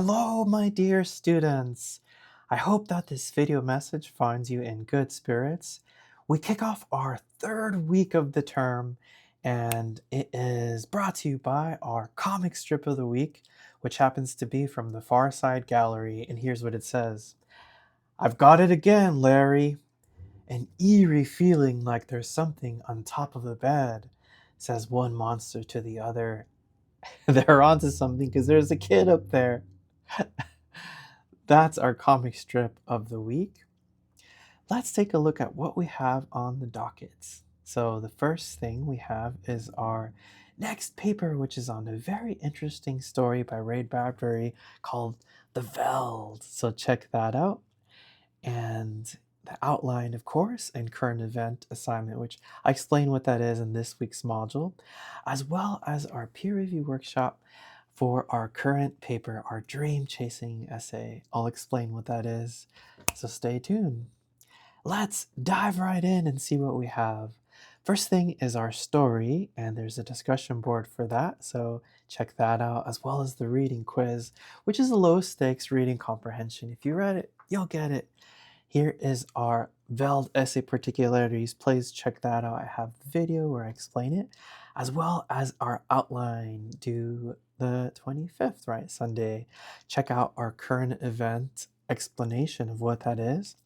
Hello, my dear students. I hope that this video message finds you in good spirits. We kick off our third week of the term, and it is brought to you by our comic strip of the week, which happens to be from the Far Side Gallery. And here's what it says: I've got it again, Larry. An eerie feeling like there's something on top of the bed, says one monster to the other. They're onto something because there's a kid up there. That's our comic strip of the week. Let's take a look at what we have on the dockets. So the first thing we have is our next paper, which is on a very interesting story by Ray Bradbury called The Veld. So check that out. And the outline, of course, and current event assignment, which I explain what that is in this week's module, as well as our peer review workshop for our current paper, our dream chasing essay. I'll explain what that is, so stay tuned. Let's dive right in and see what we have. First thing is our story, and there's a discussion board for that, so check that out, as well as the reading quiz, which is a low stakes reading comprehension. If you read it, you'll get it. Here is our Veld essay particularities. Please check that out. I have the video where I explain it, as well as our outline due the 25th, right? Sunday. Check out our current event explanation of what that is.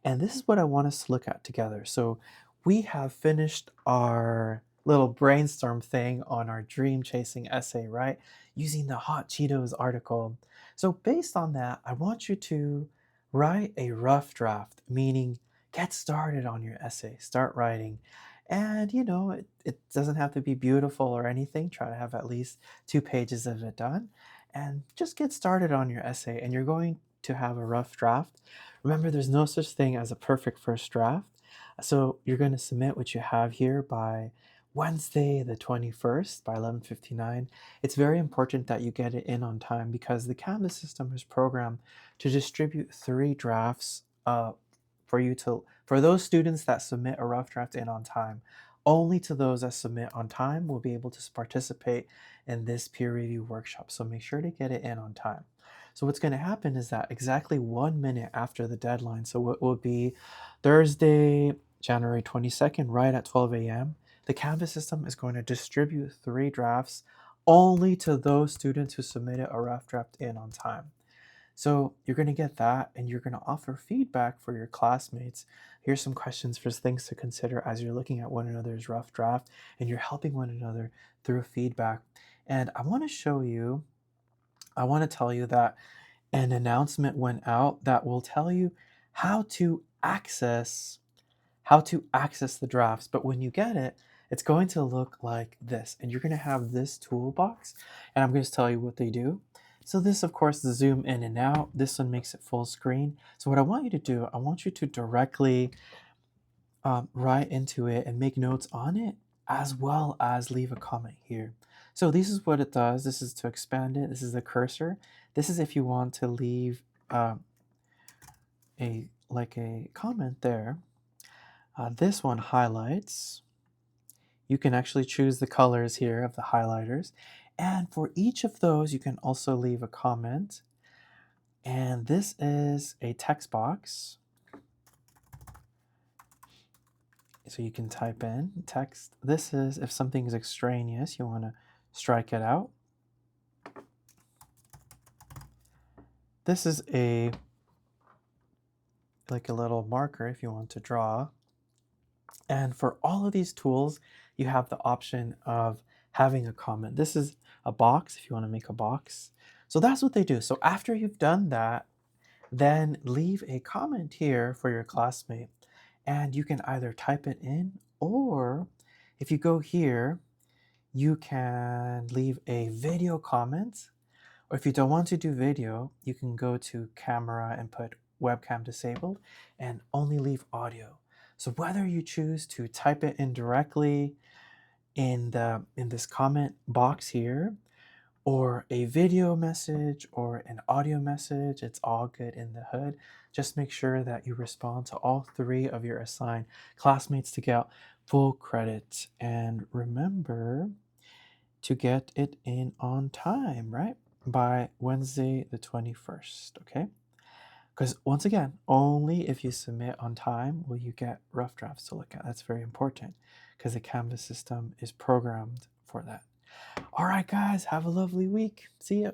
And this is what I want us to look at together. So we have finished our little brainstorm thing on our dream chasing essay, right? Using the Hot Cheetos article. So based on that, I want you to write a rough draft, meaning get started on your essay, start writing. And it doesn't have to be beautiful or anything. Try to have at least 2 pages of it done. And just get started on your essay. And you're going to have a rough draft. Remember, there's no such thing as a perfect first draft. So you're going to submit what you have here by Wednesday, the 21st, by 11:59. It's very important that you get it in on time because the Canvas system is programmed to distribute 3 drafts for those students that submit a rough draft in on time. Only to those that submit on time will be able to participate in this peer review workshop. So make sure to get it in on time. So what's going to happen is that exactly 1 minute after the deadline, so what will be Thursday, January 22nd, right at 12 a.m., the Canvas system is going to distribute 3 drafts only to those students who submitted a rough draft in on time. So you're going to get that, and you're going to offer feedback for your classmates. Here's some questions for things to consider as you're looking at one another's rough draft and you're helping one another through feedback. And I want to tell you that an announcement went out that will tell you how to access the drafts. But when you get it, it's going to look like this, and you're going to have this toolbox, and I'm going to tell you what they do. So this, of course, the zoom in and out. This one makes it full screen. So what I want you to do, I want you to directly write into it and make notes on it, as well as leave a comment here. So this is what it does. This is to expand it. This is the cursor. This is if you want to leave a comment there. This one highlights. You can actually choose the colors here of the highlighters. And for each of those, you can also leave a comment. And this is a text box. So you can type in text. This is if something is extraneous, you want to strike it out. This is a little marker if you want to draw. And for all of these tools, you have the option of having a comment. This is a box if you want to make a box. So that's what they do. So after you've done that, then leave a comment here for your classmate. And you can either type it in, or if you go here, you can leave a video comment. Or if you don't want to do video, you can go to camera and put webcam disabled and only leave audio. So whether you choose to type it in directly in this comment box here, or a video message or an audio message, it's all good in the hood. Just make sure that you respond to all 3 of your assigned classmates to get full credit. And remember to get it in on time, right? by Wednesday the 21st, okay? Because once again, only if you submit on time will you get rough drafts to look at. That's very important because the Canvas system is programmed for that. All right, guys, have a lovely week. See ya.